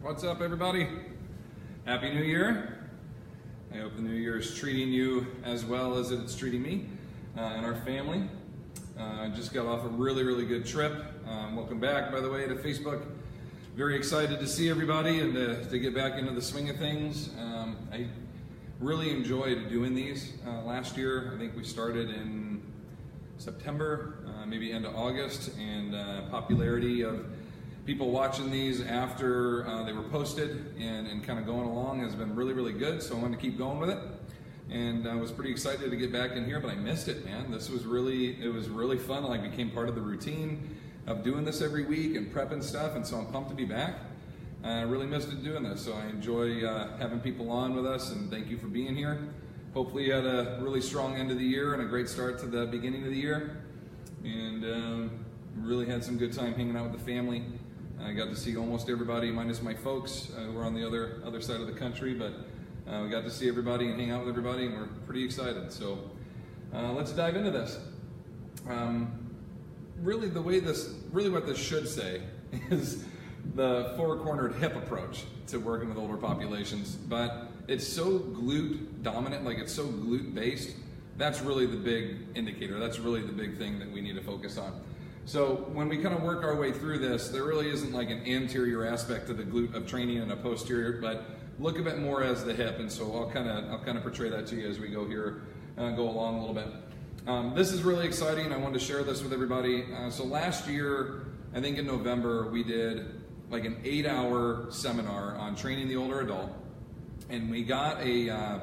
What's up, everybody? Happy New Year. I hope the New Year is treating you as well as it's treating me and our family. I just got off a really good trip. Welcome back, by the way, to Facebook. Very excited to see everybody and to get back into the swing of things. I really enjoyed doing these last year. I think we started in September, maybe end of August, and popularity of people watching these after they were posted and kind of going along has been really good, so I wanted to keep going with it. And I was pretty excited to get back in here, but I missed it, man. It was really fun. Like, became part of the routine of doing this every week and prepping stuff, and so I'm pumped to be back. I really missed it doing this, so I enjoy having people on with us, and thank you for being here. Hopefully you had a really strong end of the year and a great start to the beginning of the year, and really had some good time hanging out with the family. I got to see almost everybody, minus my folks who were on the other side of the country, but we got to see everybody and hang out with everybody, and we're pretty excited. So let's dive into this. Really what this should say is the four-cornered hip approach to working with older populations, but it's so glute dominant, like it's so glute based. That's really the big indicator. That's really the big thing that we need to focus on. So when we kind of work our way through this, there really isn't like an anterior aspect to the glute of training and a posterior, but look a bit more as the hip, and so I'll kind of portray that to you as we go here, go along a little bit. This is really exciting. I wanted to share this with everybody. So last year, I think in November, we did like an 8-hour seminar on training the older adult, and we got a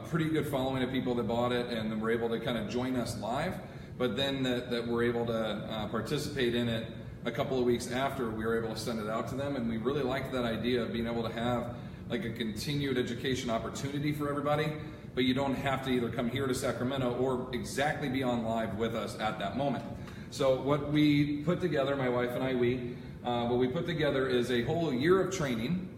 pretty good following of people that bought it and then were able to kind of join us live, but then that were able to participate in it a couple of weeks after. We were able to send it out to them, and we really liked that idea of being able to have like a continued education opportunity for everybody, but you don't have to either come here to Sacramento or exactly be on live with us at that moment. So what we put together, my wife and I, what we put together is a whole year of training,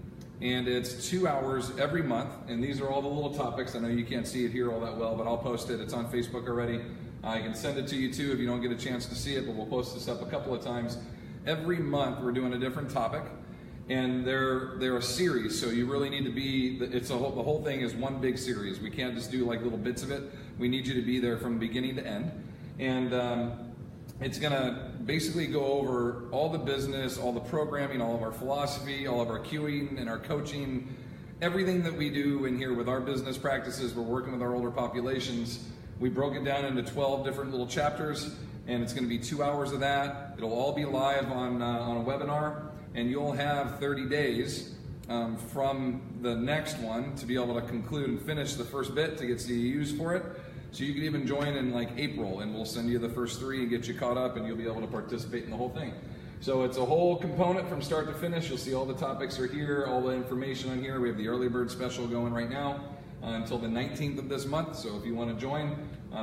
and it's 2 hours every month, and these are all the little topics. I know you can't see it here all that well, but I'll post it. It's on Facebook already. I can send it to you too if you don't get a chance to see it, but we'll post this up a couple of times. Every month we're doing a different topic, and they're a series, so you really need to be, the whole thing is one big series. We can't just do like little bits of it. We need you to be there from beginning to end. And it's gonna basically go over all the business, all the programming, all of our philosophy, all of our cueing and our coaching, everything that we do in here with our business practices. We're working with our older populations. We broke it down into 12 different little chapters, and it's gonna be 2 hours of that. It'll all be live on a webinar, and you'll have 30 days from the next one to be able to conclude and finish the first bit to get CEUs for it. So you can even join in like April, and we'll send you the first 3 and get you caught up, and you'll be able to participate in the whole thing. So it's a whole component from start to finish. You'll see all the topics are here, all the information on here. We have the early bird special going right now until the 19th of this month. So if you want to join,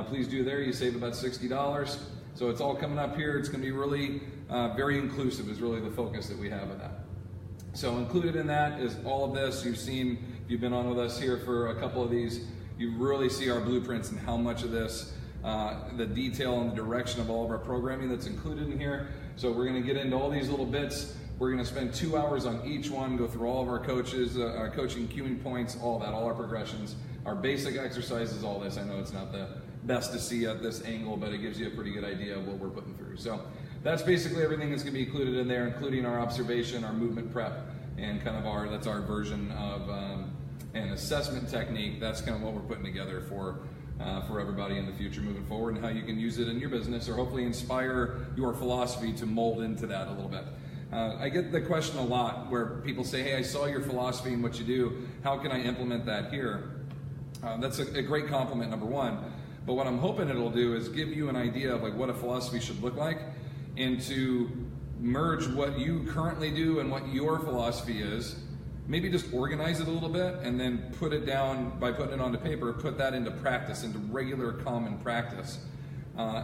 please do there. You save about $60. So it's all coming up here. It's going to be really very inclusive is really the focus that we have of that. So included in that is all of this. You've seen, if you've been on with us here for a couple of these, you really see our blueprints and how much of this, the detail and the direction of all of our programming that's included in here. So we're going to get into all these little bits. We're going to spend 2 hours on each one, go through all of our coaches, our coaching cueing points, all that, all our progressions, our basic exercises, all this. I know it's not the best to see at this angle, but it gives you a pretty good idea of what we're putting through. So that's basically everything that's going to be included in there, including our observation, our movement prep, and kind of that's our version of an assessment technique. That's kind of what we're putting together for everybody in the future moving forward, and how you can use it in your business or hopefully inspire your philosophy to mold into that a little bit. I get the question a lot where people say, hey, I saw your philosophy and what you do. How can I implement that here? That's a great compliment, number one. But what I'm hoping it'll do is give you an idea of like what a philosophy should look like, and to merge what you currently do and what your philosophy is. Maybe just organize it a little bit and then put it down by putting it onto paper, put that into practice, into regular common practice,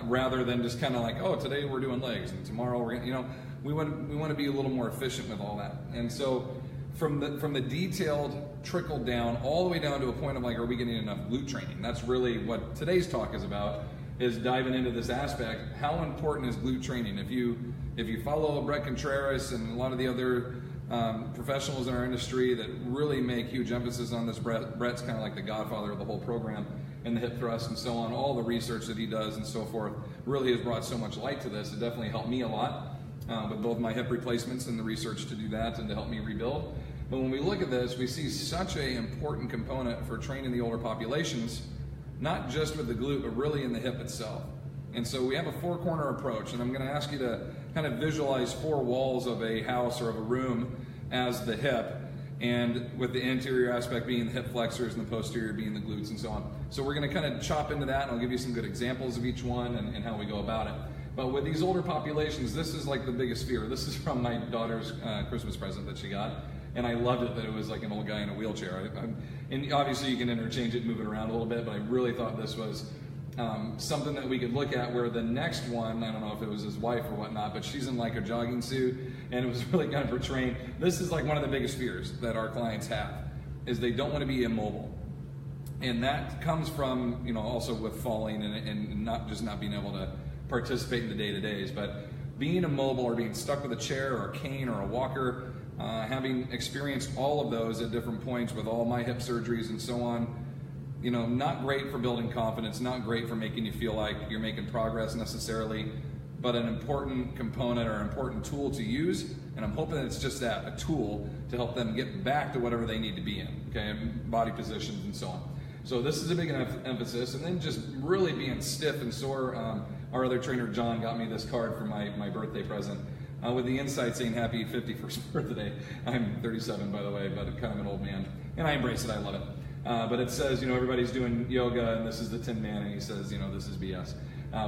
rather than just kind of like, oh, today we're doing legs and tomorrow we're gonna, we want to be a little more efficient with all that. And so from the detailed trickle down all the way down to a point of like, are we getting enough glute training? That's really what today's talk is about, is diving into this aspect. How important is glute training? If you follow Brett Contreras and a lot of the other professionals in our industry that really make huge emphasis on this. Brett's kind of like the godfather of the whole program and the hip thrust and so on. All the research that he does and so forth really has brought so much light to this. It definitely helped me a lot with both my hip replacements and the research to do that and to help me rebuild. But when we look at this, we see such an important component for training the older populations, not just with the glute, but really in the hip itself. And so we have a four-corner approach, and I'm going to ask you to kind of visualize four walls of a house or of a room as the hip, and with the anterior aspect being the hip flexors and the posterior being the glutes and so on. So we're going to kind of chop into that, and I'll give you some good examples of each one and how we go about it. But with these older populations, this is like the biggest fear. This is from my daughter's Christmas present that she got. And I loved it that it was like an old guy in a wheelchair. And obviously you can interchange it and move it around a little bit, but I really thought this was something that we could look at, where the next one, I don't know if it was his wife or whatnot, but she's in like a jogging suit, and it was really kind of portraying. This is like one of the biggest fears that our clients have, is they don't want to be immobile. And that comes from, you know, also with falling and not being able to participate in the day-to-days, but being immobile or being stuck with a chair or a cane or a walker, having experienced all of those at different points with all my hip surgeries and so on, you know, not great for building confidence, not great for making you feel like you're making progress necessarily, but an important component or important tool to use. And I'm hoping that it's just that, a tool to help them get back to whatever they need to be in, okay, body positions and so on. So this is a big emphasis. And then just really being stiff and sore. Our other trainer, John, got me this card for my birthday present. With the inside saying happy 51st birthday. I'm 37, by the way, but kind of an old man. And I embrace it, I love it. But it says, you know, everybody's doing yoga and this is the Tin Man, and he says, you know, this is BS,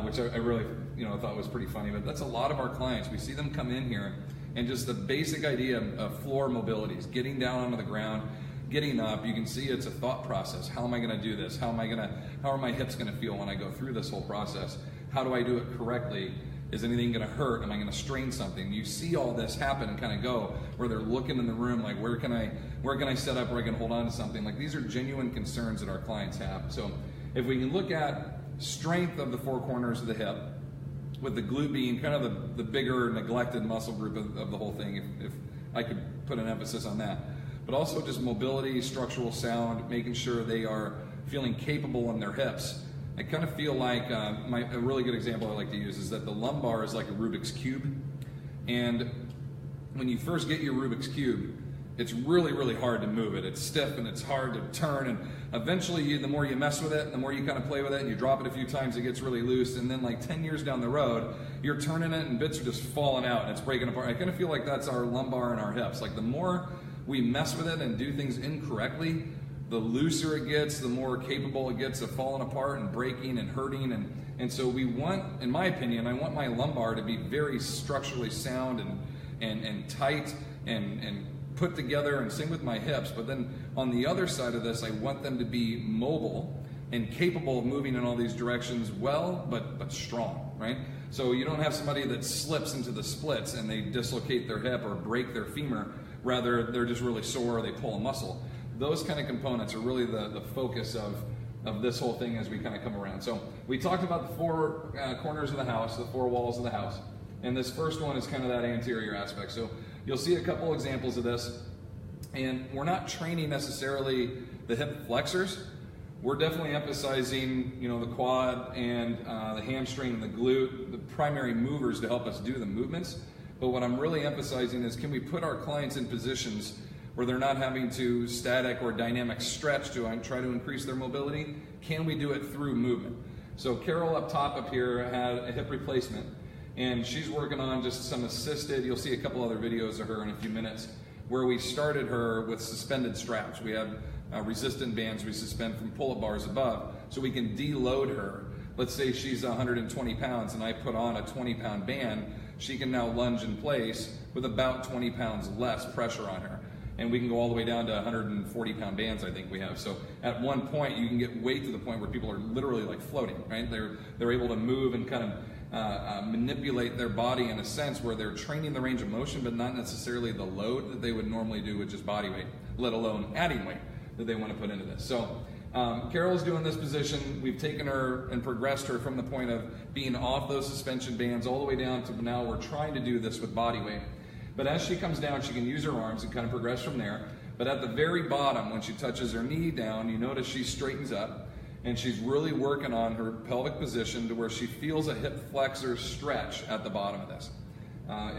which I really, you know, thought was pretty funny. But that's a lot of our clients. We see them come in here and just the basic idea of floor mobilities, getting down onto the ground, getting up. You can see it's a thought process. How am I going to do this? How are my hips going to feel when I go through this whole process? How do I do it correctly? Is anything going to hurt? Am I going to strain something? You see all this happen and kind of go where they're looking in the room like, where can I set up where I can hold on to something? Like, these are genuine concerns that our clients have. So if we can look at strength of the four corners of the hip, with the glute being kind of the bigger neglected muscle group of the whole thing, if I could put an emphasis on that. But also just mobility, structural sound, making sure they are feeling capable in their hips. I kind of feel like a really good example I like to use is that the lumbar is like a Rubik's Cube. And when you first get your Rubik's Cube, it's really, really hard to move it. It's stiff and it's hard to turn. And eventually, the more you mess with it, the more you kind of play with it and you drop it a few times, it gets really loose. And then like 10 years down the road, you're turning it and bits are just falling out and it's breaking apart. I kind of feel like that's our lumbar and our hips. Like, the more we mess with it and do things incorrectly, the looser it gets, the more capable it gets of falling apart and breaking and hurting. And so we want, in my opinion, I want my lumbar to be very structurally sound and tight and put together, and same with my hips. But then on the other side of this, I want them to be mobile and capable of moving in all these directions well, but strong, right? So you don't have somebody that slips into the splits and they dislocate their hip or break their femur. Rather, they're just really sore or they pull a muscle. Those kind of components are really the focus of this whole thing as we kind of come around. So we talked about the four corners of the house, the four walls of the house. And this first one is kind of that anterior aspect. So you'll see a couple examples of this. And we're not training necessarily the hip flexors. We're definitely emphasizing, you know, the quad and the hamstring and the glute, the primary movers to help us do the movements. But what I'm really emphasizing is, can we put our clients in positions where they're not having to static or dynamic stretch to try to increase their mobility? Can we do it through movement? So Carol up top up here had a hip replacement, and she's working on just some assisted, you'll see a couple other videos of her in a few minutes, where we started her with suspended straps. We have resistant bands we suspend from pull-up bars above, so we can deload her. Let's say she's 120 pounds and I put on a 20-pound band, she can now lunge in place with about 20 pounds less pressure on her. And we can go all the way down to 140-pound bands, I think we have. So at one point, you can get weight to the point where people are literally like floating, right? They're able to move and kind of manipulate their body in a sense where they're training the range of motion, but not necessarily the load that they would normally do with just body weight, let alone adding weight that they want to put into this. So Carol's doing this position. We've taken her and progressed her from the point of being off those suspension bands all the way down to now we're trying to do this with body weight. But as she comes down, she can use her arms and kind of progress from there. But at the very bottom, when she touches her knee down, you notice she straightens up, and she's really working on her pelvic position to where she feels a hip flexor stretch at the bottom of this.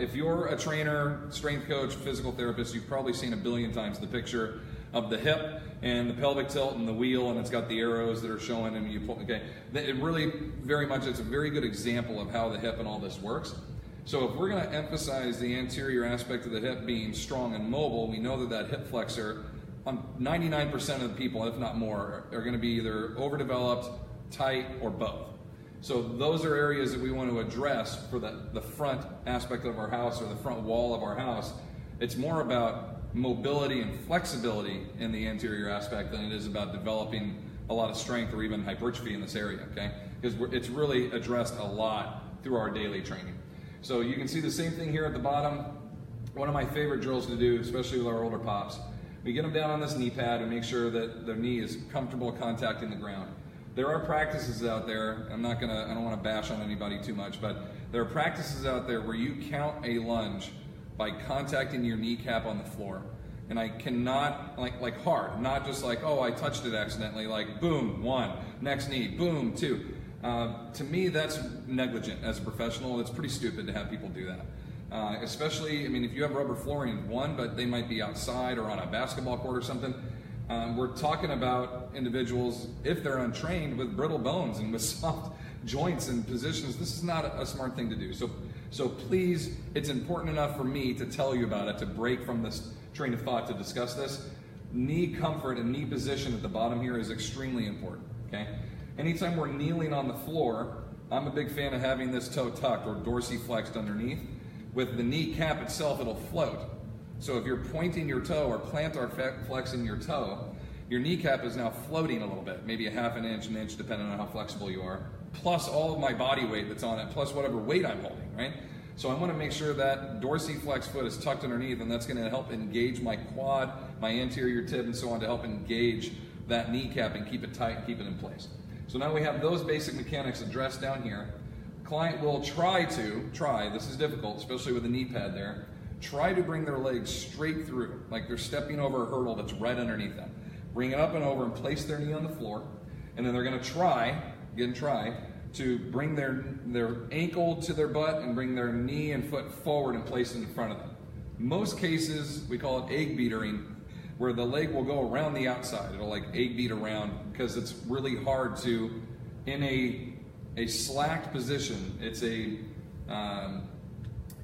If you're a trainer, strength coach, physical therapist, you've probably seen a billion times the picture of the hip and the pelvic tilt and the wheel, and it's got the arrows that are showing, and you pull. Okay, it really very much, it's a very good example of how the hip and all this works. So if we're going to emphasize the anterior aspect of the hip being strong and mobile, we know that that hip flexor, on 99% of the people, if not more, are going to be either overdeveloped, tight, or both. So those are areas that we want to address for the front aspect of our house, or the front wall of our house. It's more about mobility and flexibility in the anterior aspect than it is about developing a lot of strength or even hypertrophy in this area, okay? Because it's really addressed a lot through our daily training. So you can see the same thing here at the bottom. One of my favorite drills to do, especially with our older pops, we get them down on this knee pad and make sure that their knee is comfortable contacting the ground. There are practices out there, I don't want to bash on anybody too much, but there are practices out there where you count a lunge by contacting your kneecap on the floor. And I cannot, like hard, not just like, oh, I touched it accidentally, like boom, 1, next knee, boom, 2. To me, that's negligent as a professional. It's pretty stupid to have people do that. Especially, I mean, if you have rubber flooring, one, but they might be outside or on a basketball court or something. We're talking about individuals, if they're untrained, with brittle bones and with soft joints and positions. This is not a smart thing to do. So please, it's important enough for me to tell you about it, to break from this train of thought to discuss this. Knee comfort and knee position at the bottom here is extremely important, okay? Anytime we're kneeling on the floor, I'm a big fan of having this toe tucked or dorsiflexed underneath. With the kneecap itself, it'll float. So if you're pointing your toe or plantar flexing your toe, your kneecap is now floating a little bit, maybe a half an inch, depending on how flexible you are, plus all of my body weight that's on it, plus whatever weight I'm holding, right? So I want to make sure that dorsiflex foot is tucked underneath, and that's going to help engage my quad, my anterior tib, and so on, to help engage that kneecap and keep it tight and keep it in place. So now we have those basic mechanics addressed down here. Client will try, this is difficult, especially with the knee pad there, try to bring their legs straight through, like they're stepping over a hurdle that's right underneath them. Bring it up and over and place their knee on the floor, and then they're going to try to bring their ankle to their butt and bring their knee and foot forward and place it in front of them. Most cases, we call it egg beatering, where the leg will go around the outside. It'll like egg beat around, because it's really hard to, in a slacked position, it's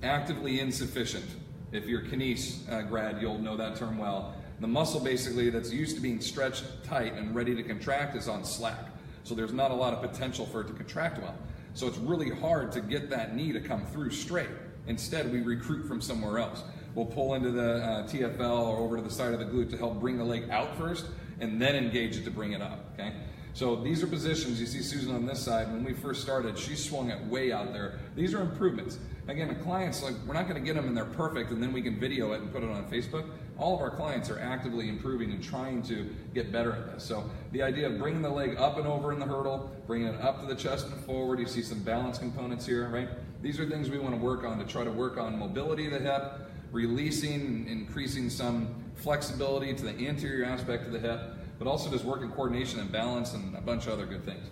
actively insufficient. If you're kines grad, you'll know that term well. The muscle basically that's used to being stretched tight and ready to contract is on slack. So there's not a lot of potential for it to contract well. So it's really hard to get that knee to come through straight. Instead, we recruit from somewhere else. We'll pull into the TFL or over to the side of the glute to help bring the leg out first, and then engage it to bring it up, okay? So these are positions. You see Susan on this side. When we first started, she swung it way out there. These are improvements. Again, the clients, like, we're not going to get them and they're perfect and then we can video it and put it on Facebook. All of our clients are actively improving and trying to get better at this. So the idea of bringing the leg up and over in the hurdle, bringing it up to the chest and forward. You see some balance components here, right? These are things we want to work on, to try to work on mobility of the hip, releasing, increasing some flexibility to the anterior aspect of the hip, but also just working coordination and balance and a bunch of other good things.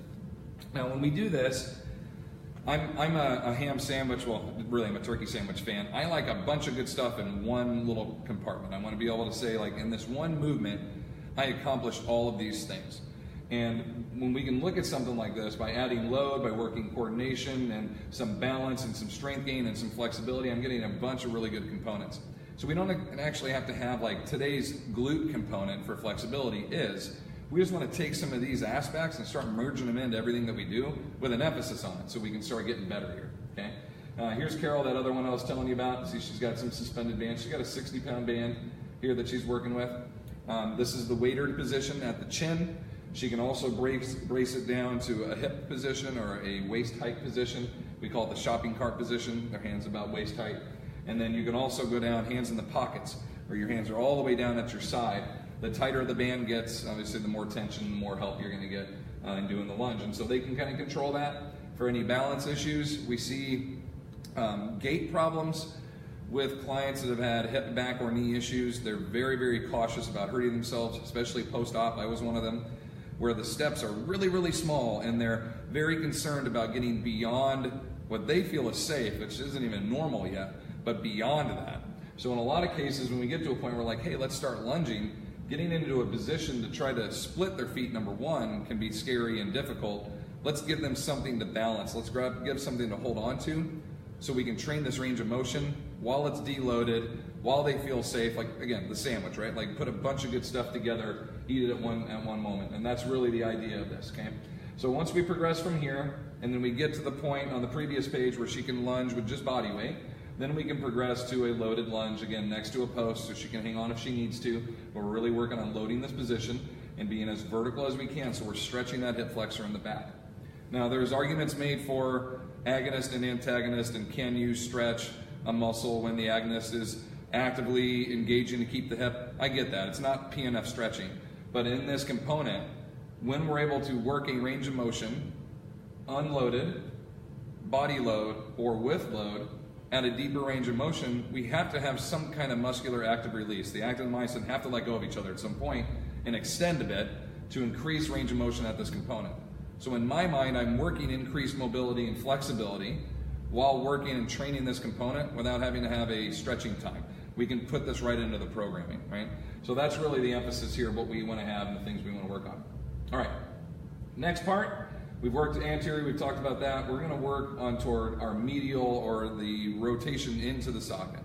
Now, when we do this, I'm a ham sandwich, well, really I'm a turkey sandwich fan. I like a bunch of good stuff in one little compartment. I want to be able to say, like, in this one movement, I accomplished all of these things. And when we can look at something like this, by adding load, by working coordination and some balance and some strength gain and some flexibility, I'm getting a bunch of really good components. So we don't actually have to have, like, today's glute component for flexibility is, we just want to take some of these aspects and start merging them into everything that we do with an emphasis on it, so we can start getting better here, okay? Here's Carol, that other one I was telling you about. See, she's got some suspended bands. She's got a 60-pound band here that she's working with. This is the waitered position at the chin. She can also brace it down to a hip position or a waist height position. We call it the shopping cart position. Their hands about waist height. And then you can also go down, hands in the pockets, where your hands are all the way down at your side. The tighter the band gets, obviously the more tension, the more help you're going to get in doing the lunge. And so they can kind of control that. For any balance issues, we see gait problems with clients that have had hip, back, or knee issues. They're very, very cautious about hurting themselves, especially post-op. I was one of them, where the steps are really, really small, and they're very concerned about getting beyond what they feel is safe, which isn't even normal yet, but beyond that. So in a lot of cases, when we get to a point where we're like, hey, let's start lunging, getting into a position to try to split their feet, number one, can be scary and difficult. Let's give them something to balance. Let's give something to hold on to so we can train this range of motion while it's deloaded, while they feel safe. Like, again, the sandwich, right? Like, put a bunch of good stuff together, eat it at one moment. And that's really the idea of this, okay? So once we progress from here, and then we get to the point on the previous page where she can lunge with just body weight, then we can progress to a loaded lunge, again, next to a post, so she can hang on if she needs to. But we're really working on loading this position and being as vertical as we can, so we're stretching that hip flexor in the back. Now, there's arguments made for agonist and antagonist, and can you stretch a muscle when the agonist is actively engaging to keep the hip? I get that. It's not PNF stretching. But in this component, when we're able to work a range of motion, unloaded, body load, or with load, at a deeper range of motion, we have to have some kind of muscular active release. The actin and myosin have to let go of each other at some point and extend a bit to increase range of motion at this component. So in my mind, I'm working increased mobility and flexibility while working and training this component without having to have a stretching time. We can put this right into the programming, right? So that's really the emphasis here, what we want to have and the things we want to work on. All right, next part. We've worked anterior, we've talked about that. We're gonna work on toward our medial, or the rotation into the socket.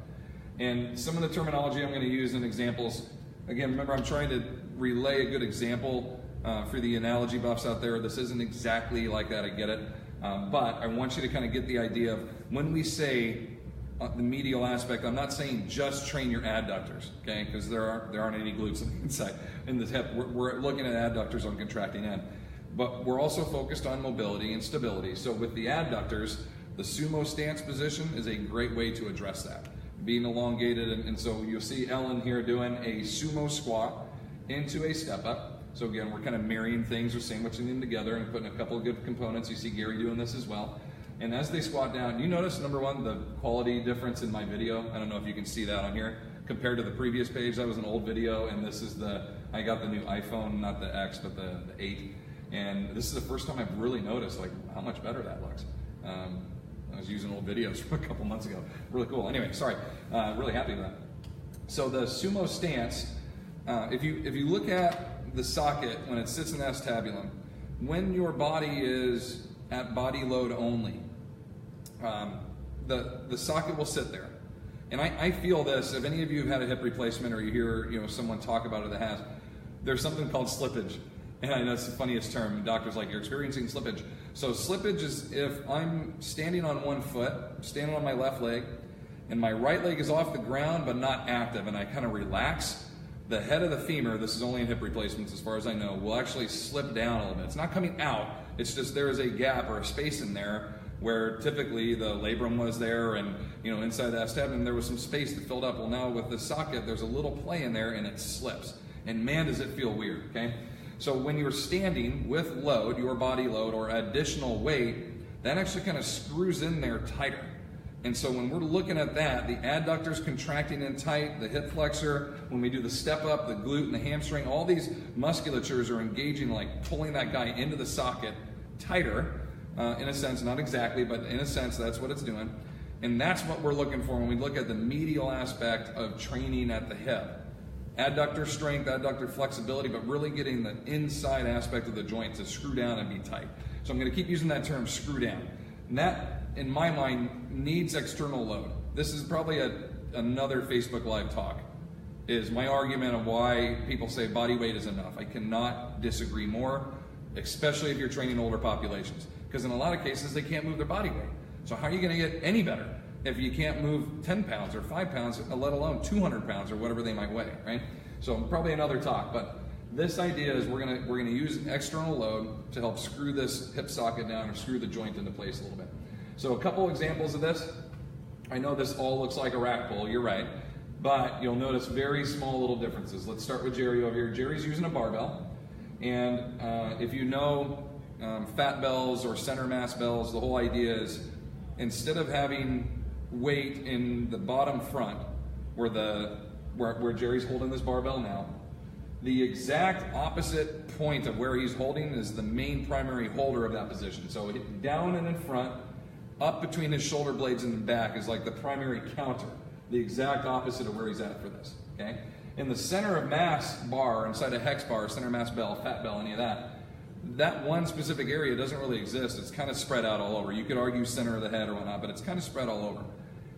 And some of the terminology I'm gonna use in examples, again, remember I'm trying to relay a good example for the analogy buffs out there. This isn't exactly like that, I get it. But I want you to kind of get the idea of when we say the medial aspect, I'm not saying just train your adductors, okay? Because there aren't any glutes on the inside. In the hip, we're looking at adductors on contracting end. But we're also focused on mobility and stability. So with the adductors, the sumo stance position is a great way to address that. Being elongated, and so you'll see Ellen here doing a sumo squat into a step up. So again, we're kind of marrying things, we're sandwiching them together and putting a couple of good components. You see Gary doing this as well. And as they squat down, you notice, number one, the quality difference in my video. I don't know if you can see that on here. Compared to the previous page, that was an old video, and this is I got the new iPhone, not the X, but the 8. And this is the first time I've really noticed like how much better that looks. I was using old videos from a couple months ago. Really cool. Anyway, sorry. Really happy with that. So the sumo stance, if you look at the socket when it sits in acetabulum, when your body is at body load only, the socket will sit there. And I feel this, if any of you have had a hip replacement or you hear someone talk about it that has, there's something called slippage. And I know it's the funniest term. Doctors like, you're experiencing slippage. So slippage is if I'm standing on one foot, standing on my left leg, and my right leg is off the ground but not active, and I kind of relax, the head of the femur, this is only in hip replacements as far as I know, will actually slip down a little bit. It's not coming out, it's just there is a gap or a space in there where typically the labrum was there, and inside the acetabulum there was some space that filled up. Well, now with the socket, there's a little play in there and it slips. And man, does it feel weird, okay? So when you're standing with load, your body load or additional weight, that actually kind of screws in there tighter. And so when we're looking at that, the adductors contracting in tight, the hip flexor, when we do the step up, the glute and the hamstring, all these musculatures are engaging, like pulling that guy into the socket tighter, in a sense, not exactly, but in a sense, that's what it's doing. And that's what we're looking for when we look at the medial aspect of training at the hip. Adductor strength, adductor flexibility, but really getting the inside aspect of the joint to screw down and be tight. So I'm going to keep using that term, screw down. And that, in my mind, needs external load. This is probably another Facebook Live talk, is my argument of why people say body weight is enough. I cannot disagree more, especially if you're training older populations. Because in a lot of cases, they can't move their body weight. So how are you going to get any better if you can't move 10 pounds or 5 pounds, let alone 200 pounds or whatever they might weigh, right? So probably another talk, but this idea is we're gonna use an external load to help screw this hip socket down or screw the joint into place a little bit. So a couple examples of this. I know this all looks like a rack pull, you're right, but you'll notice very small little differences. Let's start with Jerry over here. Jerry's using a barbell, and if you know fat bells or center mass bells, the whole idea is instead of having weight in the bottom front, where Jerry's holding this barbell now. The exact opposite point of where he's holding is the main primary holder of that position. So down and in front, up between his shoulder blades and the back is like the primary counter, the exact opposite of where he's at for this, okay? In the center of mass bar, inside a hex bar, center mass bell, fat bell, any of that one specific area doesn't really exist. It's kind of spread out all over. You could argue center of the head or whatnot, but it's kind of spread all over.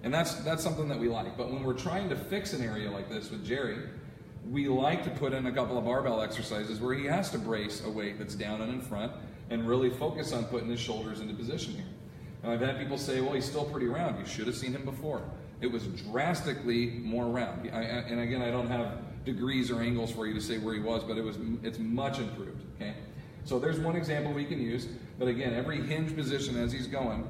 And that's something that we like. But when we're trying to fix an area like this with Jerry, we like to put in a couple of barbell exercises where he has to brace a weight that's down and in front and really focus on putting his shoulders into position here. Now, I've had people say, well, he's still pretty round. You should have seen him before. It was drastically more round. And again, I don't have degrees or angles for you to say where he was, but it's much improved, okay? So there's one example we can use. But again, every hinge position as he's going,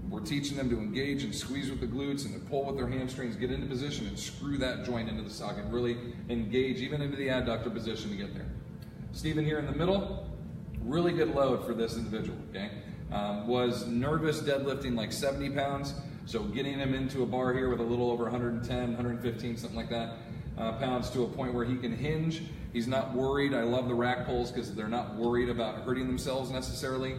we're teaching them to engage and squeeze with the glutes and to pull with their hamstrings, get into position and screw that joint into the socket. Really engage even into the adductor position to get there. Stephen here in the middle, really good load for this individual, okay? Was nervous deadlifting like 70 pounds, so getting him into a bar here with a little over 110, 115, something like that, pounds to a point where he can hinge. He's not worried. I love the rack pulls because they're not worried about hurting themselves necessarily.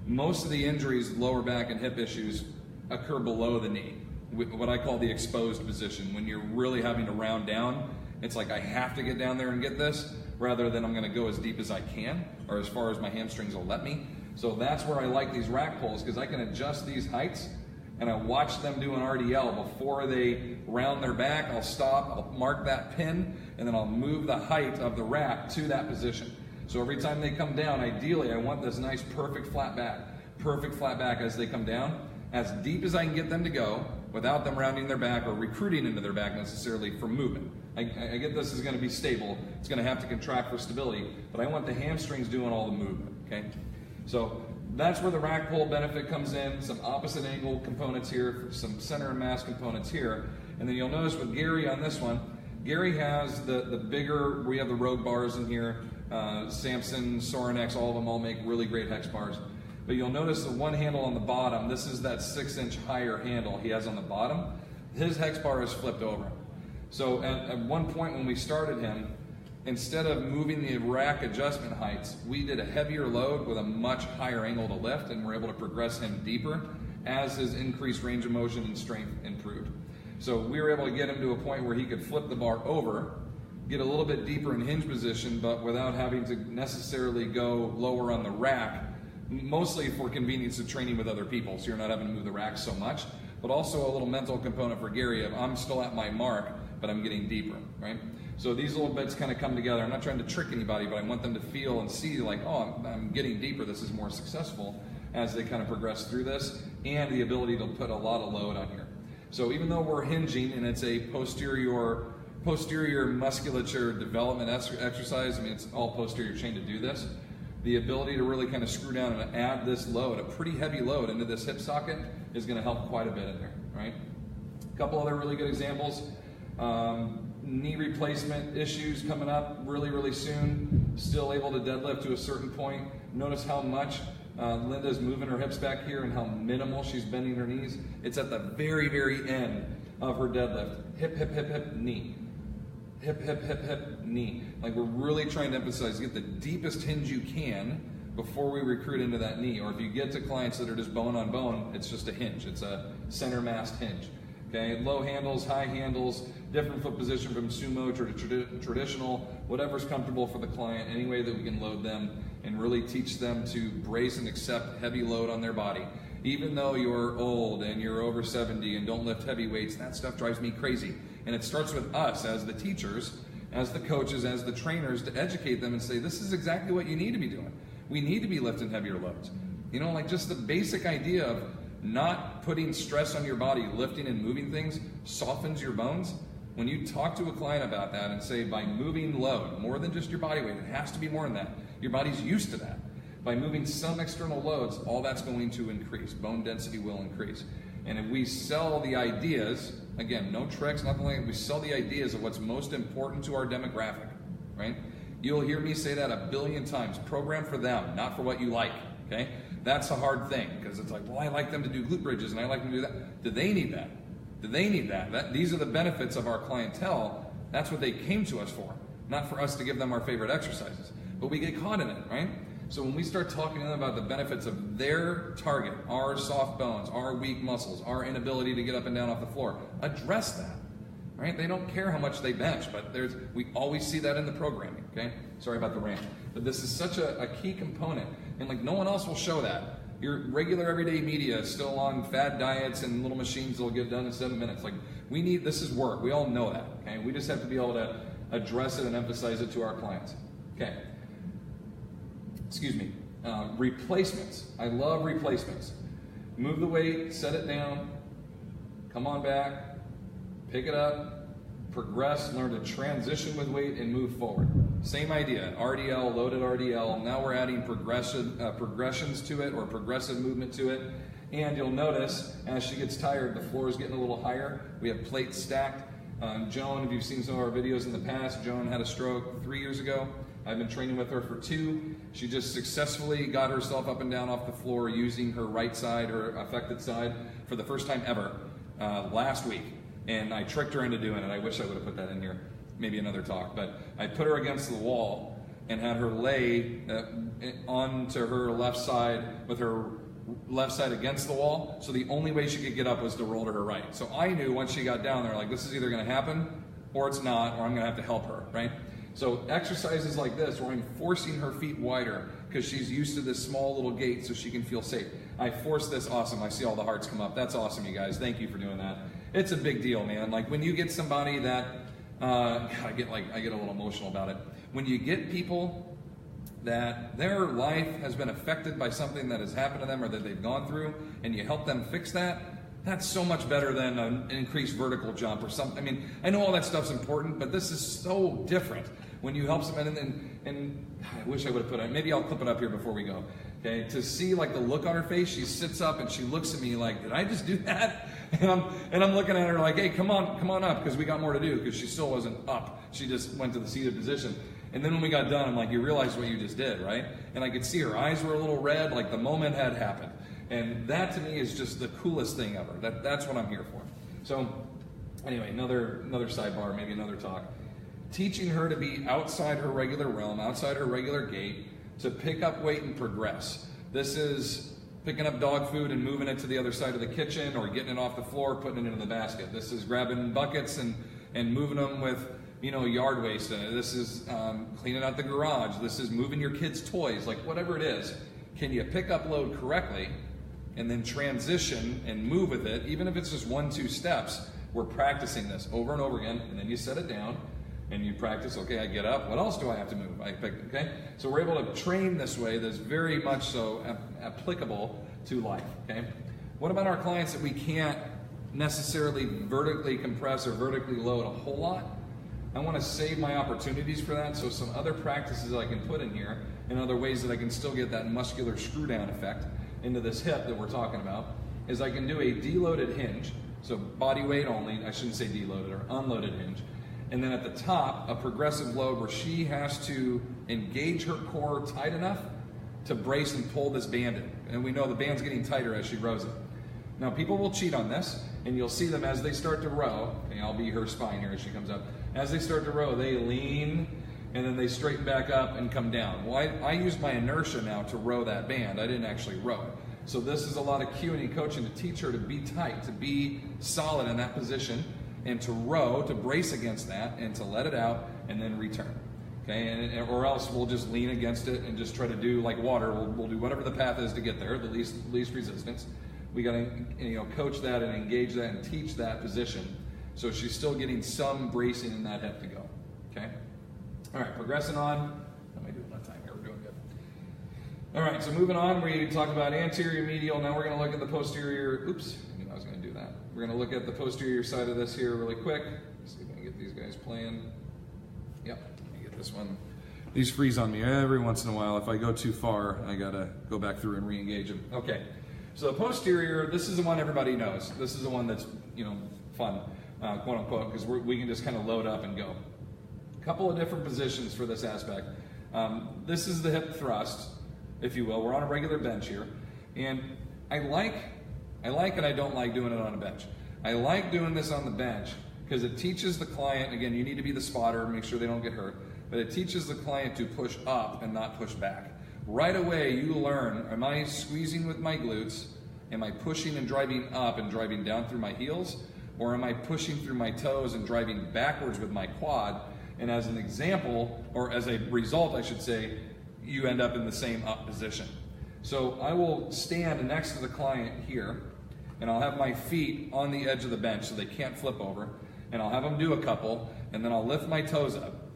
Most of the injuries, lower back and hip issues, occur below the knee, what I call the exposed position. When you're really having to round down, it's like I have to get down there and get this, rather than I'm going to go as deep as I can, or as far as my hamstrings will let me. So that's where I like these rack pulls, because I can adjust these heights, and I watch them do an RDL. Before they round their back, I'll stop, I'll mark that pin, and then I'll move the height of the rack to that position. So every time they come down, ideally I want this nice perfect flat back as they come down, as deep as I can get them to go without them rounding their back or recruiting into their back necessarily for movement. I get this is going to be stable, it's going to have to contract for stability, but I want the hamstrings doing all the movement, okay? So that's where the rack pull benefit comes in, some opposite angle components here, some center and mass components here, and then you'll notice with Gary on this one, Gary has the bigger, we have the Rogue bars in here, Samson, Sorinex, all of them all make really great hex bars. But you'll notice the one handle on the bottom, this is that 6-inch higher handle he has on the bottom. His hex bar is flipped over. So at one point when we started him, instead of moving the rack adjustment heights, we did a heavier load with a much higher angle to lift, and we're able to progress him deeper as his increased range of motion and strength improved. So we were able to get him to a point where he could flip the bar over, get a little bit deeper in hinge position, but without having to necessarily go lower on the rack, mostly for convenience of training with other people, so you're not having to move the rack so much, but also a little mental component for Gary of I'm still at my mark, but I'm getting deeper, right? So these little bits kind of come together. I'm not trying to trick anybody, but I want them to feel and see like, oh, I'm getting deeper, this is more successful as they kind of progress through this, and the ability to put a lot of load on here. So even though we're hinging and it's a posterior musculature development exercise, I mean, it's all posterior chain to do this, the ability to really kind of screw down and add this load, a pretty heavy load into this hip socket is going to help quite a bit in there, right? A couple other really good examples. Knee replacement issues coming up really soon. Still able to deadlift to a certain point. Notice how much Linda's moving her hips back here and how minimal she's bending her knees. It's at the very end of her deadlift. Hip, hip, hip, hip, knee. Hip, hip, hip, hip, knee. Like we're really trying to emphasize, get the deepest hinge you can before we recruit into that knee. Or if you get to clients that are just bone on bone, it's just a hinge. It's a center massed hinge. Okay, low handles, high handles, different foot position from sumo to traditional, whatever's comfortable for the client, any way that we can load them and really teach them to brace and accept heavy load on their body. Even though you're old and you're over 70 and don't lift heavy weights, that stuff drives me crazy. And it starts with us as the teachers, as the coaches, as the trainers to educate them and say, this is exactly what you need to be doing. We need to be lifting heavier loads. You know, like just the basic idea of not putting stress on your body, lifting and moving things softens your bones. When you talk to a client about that and say by moving load, more than just your body weight, it has to be more than that. Your body's used to that. By moving some external loads, all that's going to increase. Bone density will increase. And if we sell the ideas, again, no tricks, nothing like that, we sell the ideas of what's most important to our demographic, right? You'll hear me say that 1 billion times. Program for them, not for what you like, okay? That's a hard thing, because it's like, well, I like them to do glute bridges, and I like them to do that. Do they need that? They need that. These are the benefits of our clientele. That's what they came to us for, not for us to give them our favorite exercises. But we get caught in it, right? So when we start talking to them about the benefits of their target, our soft bones, our weak muscles, our inability to get up and down off the floor, address that, right? They don't care how much they bench, but we always see that in the programming, okay? Sorry about the rant. But this is such a key component, and like no one else will show that. Your regular everyday media is still on fad diets and little machines that'll get done in 7 minutes. Like this is work. We all know that, okay? We just have to be able to address it and emphasize it to our clients. Okay. Excuse me. Replacements. I love replacements. Move the weight, set it down, come on back, pick it up, progress, learn to transition with weight and move forward. Same idea, RDL, loaded RDL. Now we're adding progressions to it, or progressive movement to it. And you'll notice as she gets tired, the floor is getting a little higher. We have plates stacked. Joan, if you've seen some of our videos in the past, Joan had a stroke 3 years ago. I've been training with her for 2. She just successfully got herself up and down off the floor using her right side, her affected side, for the first time ever last week. And I tricked her into doing it. I wish I would have put that in here. Maybe another talk. But I put her against the wall and had her lay onto her left side with her left side against the wall. So the only way she could get up was to roll to her right. So I knew once she got down there, like, this is either going to happen or it's not, or I'm going to have to help her, right? So exercises like this, where I'm forcing her feet wider because she's used to this small little gait so she can feel safe. I force this, awesome. I see all the hearts come up. That's awesome, you guys. Thank you for doing that. It's a big deal, man. Like when you get somebody that, I get a little emotional about it. When you get people that their life has been affected by something that has happened to them or that they've gone through, and you help them fix that, that's so much better than an increased vertical jump or something. I mean, I know all that stuff's important, but this is so different when you help someone. And I wish I would have put it, maybe I'll clip it up here before we go. Okay, to see like the look on her face, she sits up and she looks at me like, did I just do that? And I'm looking at her like, hey, come on up, because we got more to do, because she still wasn't up. She just went to the seated position. And then when we got done, I'm like, you realize what you just did, right? And I could see her eyes were a little red, like the moment had happened. And that to me is just the coolest thing ever. That's what I'm here for. So anyway, another sidebar, maybe another talk. Teaching her to be outside her regular realm, outside her regular gait, to pick up weight and progress. This is picking up dog food and moving it to the other side of the kitchen, or getting it off the floor, putting it into the basket. This is grabbing buckets and moving them with, yard waste in it. This is cleaning out the garage. This is moving your kids' toys, like whatever it is. Can you pick up load correctly and then transition and move with it, even if it's just 1-2 steps? We're practicing this over and over again, and then you set it down and you practice. Okay, I get up. What else do I have to move? Okay, so we're able to train this way. That's very much so applicable to life. Okay, what about our clients that we can't necessarily vertically compress or vertically load a whole lot? I want to save my opportunities for that. So some other practices I can put in here, and other ways that I can still get that muscular screw down effect into this hip that we're talking about, is I can do a deloaded hinge, so body weight only. I shouldn't say deloaded, or unloaded hinge. And then at the top, a progressive load where she has to engage her core tight enough to brace and pull this band in. And we know the band's getting tighter as she rows it. Now people will cheat on this, and you'll see them as they start to row. Okay, I'll be her spine here as she comes up. As they start to row, they lean, and then they straighten back up and come down. Well, I use my inertia now to row that band. I didn't actually row it. So this is a lot of cueing and coaching to teach her to be tight, to be solid in that position, and to row, to brace against that, and to let it out, and then return. Okay, or else we'll just lean against it and just try to do like water. We'll do whatever the path is to get there, the least resistance. We got to coach that and engage that and teach that position, so she's still getting some bracing in that hip to go. Okay. All right, progressing on. How am I doing on time here? We're doing good. All right, so moving on, we talked about anterior, medial. Now we're going to look at the posterior. Oops, I knew I was going to do that. We're going to look at the posterior side of this here really quick. Let's see if I can get these guys playing. Yep, let me get this one. These freeze on me every once in a while. If I go too far, I got to go back through and re-engage them. Okay, so the posterior, this is the one everybody knows. This is the one that's, fun, quote unquote, because we can just kind of load up and go. Couple of different positions for this aspect. This is the hip thrust, if you will. We're on a regular bench here, and I like and I don't like doing it on a bench. I like doing this on the bench because it teaches the client, again, you need to be the spotter, make sure they don't get hurt, but it teaches the client to push up and not push back. Right away, you learn, am I squeezing with my glutes? Am I pushing and driving up and driving down through my heels? Or am I pushing through my toes and driving backwards with my quad? And as an example, or as a result, I should say, you end up in the same up position. So I will stand next to the client here, and I'll have my feet on the edge of the bench so they can't flip over, and I'll have them do a couple, and then I'll lift my toes up.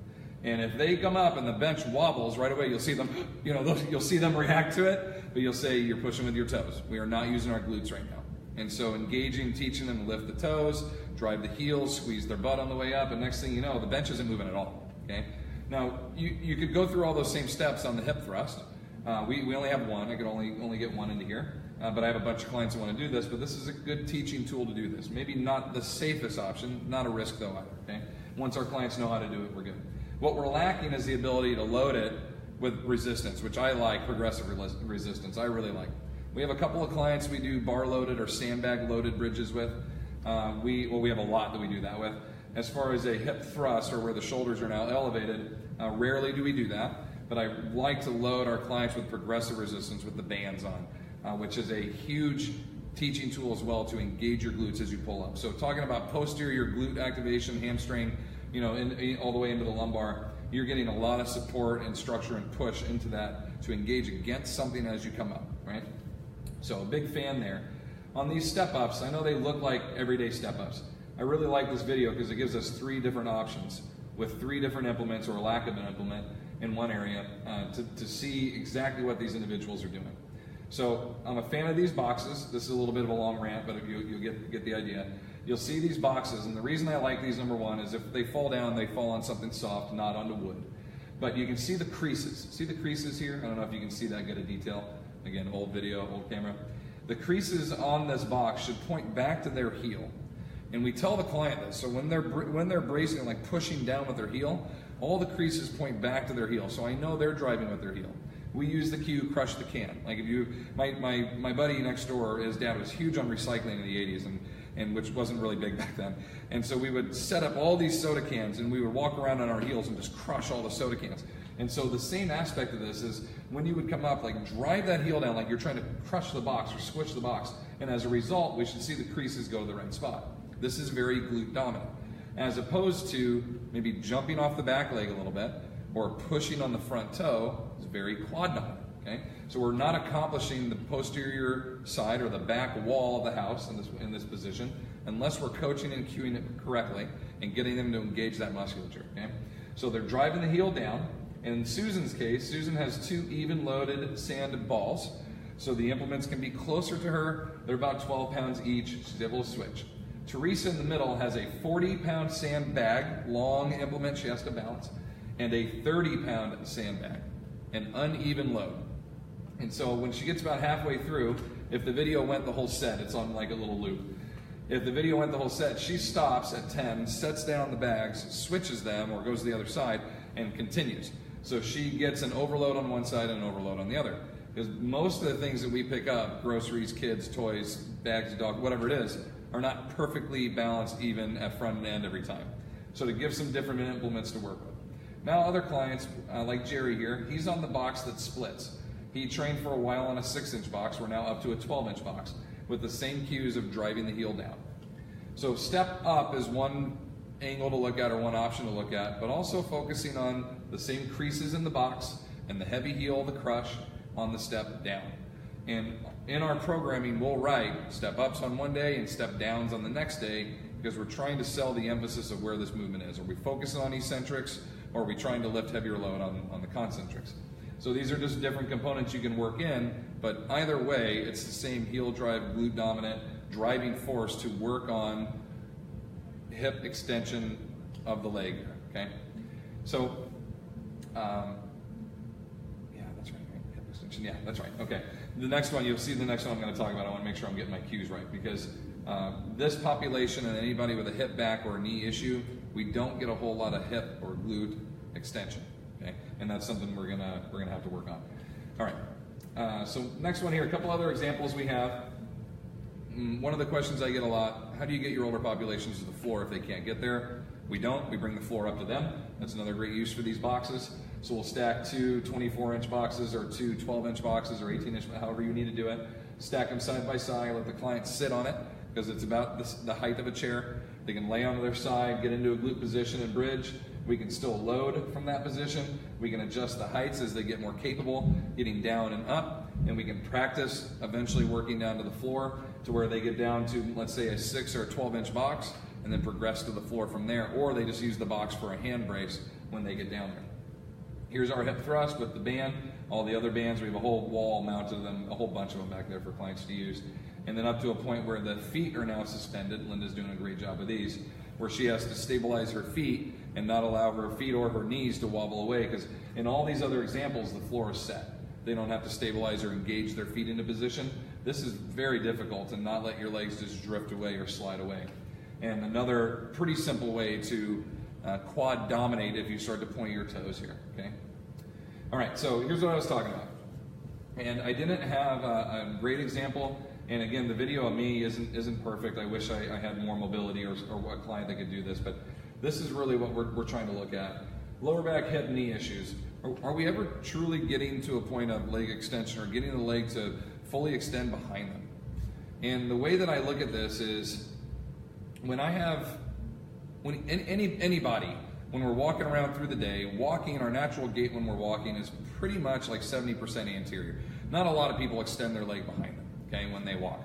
And if they come up and the bench wobbles, right away you'll see them, you'll see them react to it, but you'll say you're pushing with your toes. We are not using our glutes right now. And so engaging, teaching them to lift the toes, drive the heels, squeeze their butt on the way up, and next thing you know, the bench isn't moving at all, okay? Now, you could go through all those same steps on the hip thrust. We only have one. I could only get one into here. But I have a bunch of clients who want to do this, but this is a good teaching tool to do this. Maybe not the safest option, not a risk though either, okay? Once our clients know how to do it, we're good. What we're lacking is the ability to load it with resistance, which I like, progressive resistance. I really like. We have a couple of clients we do bar loaded or sandbag loaded bridges with. We have a lot that we do that with. As far as a hip thrust or where the shoulders are now elevated, rarely do we do that, but I like to load our clients with progressive resistance with the bands on, which is a huge teaching tool as well to engage your glutes as you pull up. So talking about posterior glute activation, hamstring, all the way into the lumbar, you're getting a lot of support and structure and push into that to engage against something as you come up, right? So a big fan there. On these step-ups, I know they look like everyday step-ups. I really like this video because it gives us 3 different options with 3 different implements or lack of an implement in one area to see exactly what these individuals are doing. So I'm a fan of these boxes. This is a little bit of a long rant, but you'll get the idea. You'll see these boxes, and the reason I like these, number one, is if they fall down, they fall on something soft, not onto wood. But you can see the creases. See the creases here? I don't know if you can see that good a detail. Again, old video, old camera. The creases on this box should point back to their heel. And we tell the client this, so when they're bracing, like pushing down with their heel, all the creases point back to their heel. So I know they're driving with their heel. We use the cue, crush the can. Like my buddy next door, his dad was huge on recycling in the 80s, and which wasn't really big back then. And so we would set up all these soda cans, and we would walk around on our heels and just crush all the soda cans. And so the same aspect of this is when you would come up, like drive that heel down like you're trying to crush the box or squish the box. And as a result, we should see the creases go to the right spot. This is very glute dominant. As opposed to maybe jumping off the back leg a little bit or pushing on the front toe is very quad dominant, okay? So we're not accomplishing the posterior side or the back wall of the house in this position unless we're coaching and cueing it correctly and getting them to engage that musculature, okay? So they're driving the heel down. In Susan's case, Susan has 2 even loaded sand balls. So the implements can be closer to her. They're about 12 pounds each. She's able to switch. Teresa in the middle has a 40-pound sandbag, long implement she has to balance, and a 30-pound sandbag, an uneven load. And so when she gets about halfway through, if the video went the whole set, it's on like a little loop. If the video went the whole set, she stops at 10, sets down the bags, switches them, or goes to the other side, and continues. So she gets an overload on one side and an overload on the other. Because most of the things that we pick up, groceries, kids, toys, bags, dog, whatever it is, are not perfectly balanced even at front and end every time. So to give some different implements to work with. Now other clients, like Jerry here, he's on the box that splits. He trained for a while on a 6-inch box. We're now up to a 12-inch box with the same cues of driving the heel down. So step up is one angle to look at or one option to look at, but also focusing on the same creases in the box and the heavy heel, the crush on the step down. And in our programming, we'll write step ups on one day and step downs on the next day because we're trying to sell the emphasis of where this movement is. Are we focusing on eccentrics or are we trying to lift heavier load on the concentrics? So these are just different components you can work in, but either way, it's the same heel drive, glute dominant, driving force to work on hip extension of the leg, okay? So, yeah, that's right, hip extension, yeah, that's right, okay. The next one, you'll see the next one I'm gonna talk about. I wanna make sure I'm getting my cues right because this population and anybody with a hip back or a knee issue, we don't get a whole lot of hip or glute extension, okay? And that's something we're gonna have to work on. All right, so next one here, a couple other examples we have. one of the questions I get a lot, how do you get your older populations to the floor if they can't get there? We don't, we bring the floor up to them. That's another great use for these boxes. So we'll stack two 24-inch boxes or two 12-inch boxes or 18-inch, however you need to do it. Stack them side by side, let the client sit on it because it's about the height of a chair. They can lay onto their side, get into a glute position and bridge. We can still load from that position. We can adjust the heights as they get more capable, getting down and up, and we can practice eventually working down to the floor to where they get down to, let's say, a 6 or a 12-inch box, and then progress to the floor from there, or they just use the box for a hand brace when they get down there. Here's our hip thrust with the band. All the other bands, we have a whole wall mounted to them, a whole bunch of them back there for clients to use. And then up to a point where the feet are now suspended. Linda's doing a great job with these, where she has to stabilize her feet and not allow her feet or her knees to wobble away, because in all these other examples, the floor is set. They don't have to stabilize or engage their feet into position. This is very difficult to not let your legs just drift away or slide away. And another pretty simple way to quad dominate if you start to point your toes here, okay? All right, so here's what I was talking about. And I didn't have a great example. And again, the video of me isn't perfect. I wish I had more mobility or a client that could do this, but this is really what we're trying to look at. Lower back, hip, knee issues. Are we ever truly getting to a point of leg extension or getting the leg to fully extend behind them? And the way that I look at this is anybody, when we're walking around through the day, our natural gait when we're walking is pretty much like 70% anterior. Not a lot of people extend their leg behind them, okay, when they walk.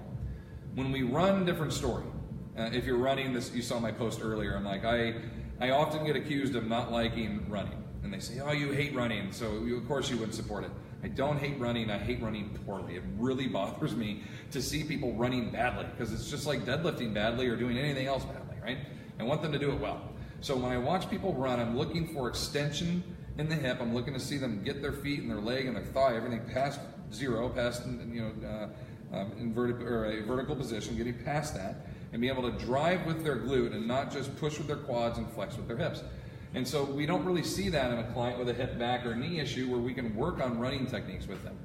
When we run, different story. If you're running, you saw my post earlier, I'm like, I often get accused of not liking running. And they say, oh, you hate running, so of course you wouldn't support it. I don't hate running, I hate running poorly. It really bothers me to see people running badly, because it's just like deadlifting badly or doing anything else badly, right? I want them to do it well. So when I watch people run, I'm looking for extension in the hip. I'm looking to see them get their feet and their leg and their thigh, everything past zero, past inverted or a vertical position, getting past that, and be able to drive with their glute and not just push with their quads and flex with their hips. And so we don't really see that in a client with a hip, back, or knee issue where we can work on running techniques with them.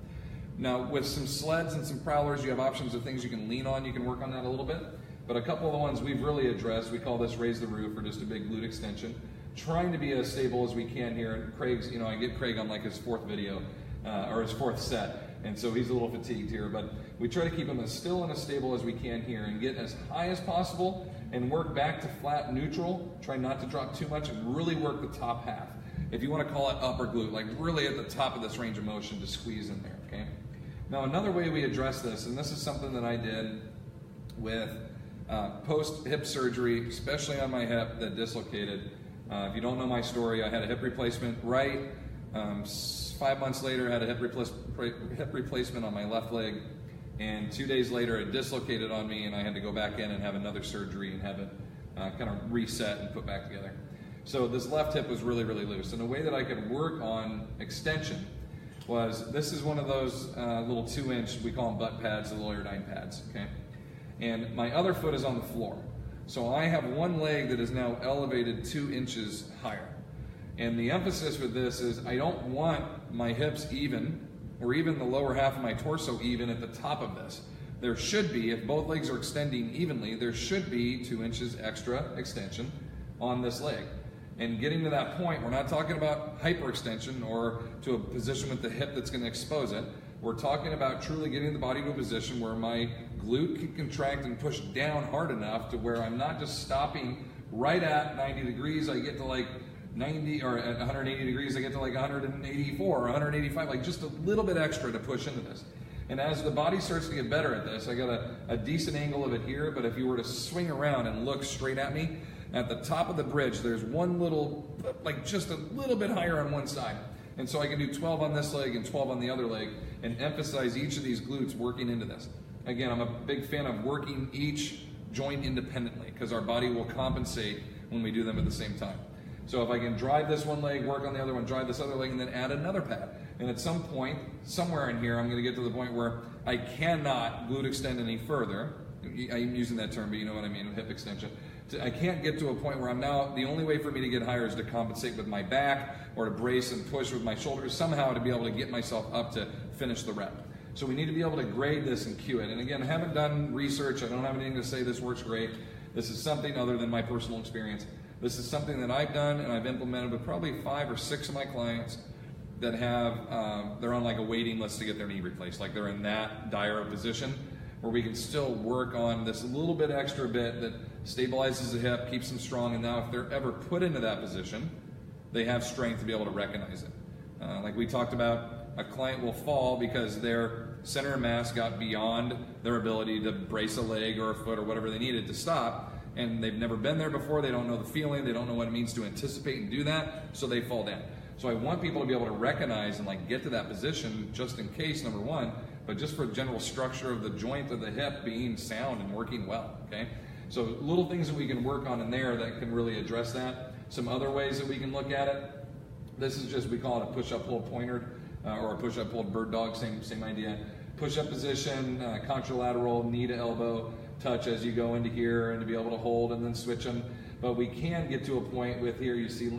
Now, with some sleds and some prowlers, you have options of things you can lean on. You can work on that a little bit. But a couple of the ones we've really addressed, we call this raise the roof, or just a big glute extension. Trying to be as stable as we can here. And Craig's, I get Craig on like his fourth video, or his fourth set. And so he's a little fatigued here, but we try to keep him as still and as stable as we can here and get as high as possible and work back to flat neutral. Try not to drop too much and really work the top half. If you want to call it upper glute, like really at the top of this range of motion to squeeze in there, okay? Now another way we address this, and this is something that I did with post-hip surgery, especially on my hip that dislocated. If you don't know my story, I had a hip replacement right. 5 months later, I had a hip replacement on my left leg, and 2 days later, it dislocated on me, and I had to go back in and have another surgery and have it kind of reset and put back together. So this left hip was really, really loose, and the way that I could work on extension was, this is one of those little 2-inch, we call them butt pads, the little airdyne pads, okay? And my other foot is on the floor. So I have one leg that is now elevated 2 inches higher. And the emphasis with this is I don't want my hips even, or even the lower half of my torso even at the top of this. There should be, if both legs are extending evenly, there should be 2 inches extra extension on this leg. And getting to that point, we're not talking about hyperextension or to a position with the hip that's going to expose it. We're talking about truly getting the body to a position where my glute can contract and push down hard enough to where I'm not just stopping right at 90 degrees. I get to like 90, or at 180 degrees, I get to like 184 or 185, like just a little bit extra to push into this. And as the body starts to get better at this, I got a decent angle of it here, but if you were to swing around and look straight at me, at the top of the bridge, there's one little, like just a little bit higher on one side. And so I can do 12 on this leg and 12 on the other leg and emphasize each of these glutes working into this. Again, I'm a big fan of working each joint independently because our body will compensate when we do them at the same time. So if I can drive this one leg, work on the other one, drive this other leg, and then add another pad. And at some point, somewhere in here, I'm going to get to the point where I cannot glute extend any further. I'm using that term, but you know what I mean, hip extension. I can't get to a point where I'm now, the only way for me to get higher is to compensate with my back or to brace and push with my shoulders, somehow to be able to get myself up to finish the rep. So we need to be able to grade this and cue it. And again, I haven't done research. I don't have anything to say this works great. This is something other than my personal experience. This is something that I've done and I've implemented with probably 5 or 6 of my clients that have, they're on like a waiting list to get their knee replaced. Like they're in that dire of position where we can still work on this little bit extra bit that stabilizes the hip, keeps them strong, and now if they're ever put into that position, they have strength to be able to recognize it. Like we talked about, a client will fall because their center of mass got beyond their ability to brace a leg or a foot or whatever they needed to stop, and they've never been there before, they don't know the feeling, they don't know what it means to anticipate and do that, so they fall down. So I want people to be able to recognize and like get to that position just in case, number one, but just for general structure of the joint of the hip being sound and working well, okay? So little things that we can work on in there that can really address that. Some other ways that we can look at it. This is just, we call it a push-up pull pointer or a push-up pull bird dog, same idea. Push-up position, contralateral, knee to elbow, touch as you go into here and to be able to hold and then switch them. But we can get to a point with here, you see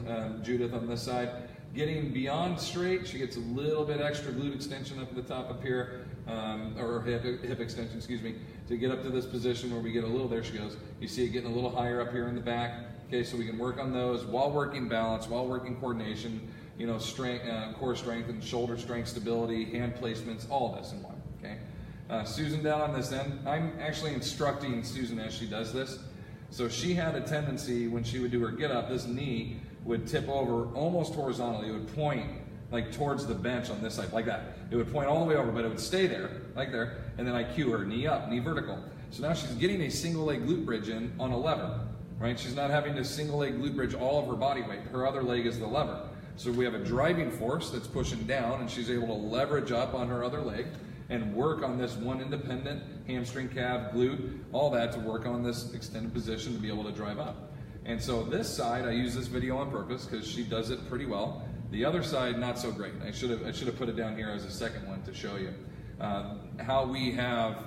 Judith on this side, getting beyond straight. She gets a little bit extra glute extension up at the top up here, or hip extension, excuse me, to get up to this position where we get a little, there she goes. You see it getting a little higher up here in the back. Okay, so we can work on those while working balance, while working coordination, you know, strength, core strength and shoulder strength, stability, hand placements, all of this in one, okay? Susan down on this end, I'm actually instructing Susan as she does this. So she had a tendency when she would do her get up, this knee would tip over almost horizontally. It would point like towards the bench on this side, like that. It would point all the way over, but it would stay there, like there, and then I cue her, knee up, knee vertical. So now she's getting a single leg glute bridge in on a lever, right? She's not having to single leg glute bridge all of her body weight. Her other leg is the lever. So we have a driving force that's pushing down, and she's able to leverage up on her other leg and work on this one independent hamstring, calf, glute, all that to work on this extended position to be able to drive up. And so this side, I use this video on purpose because she does it pretty well. The other side, not so great. I should have put it down here as a second one to show you how we have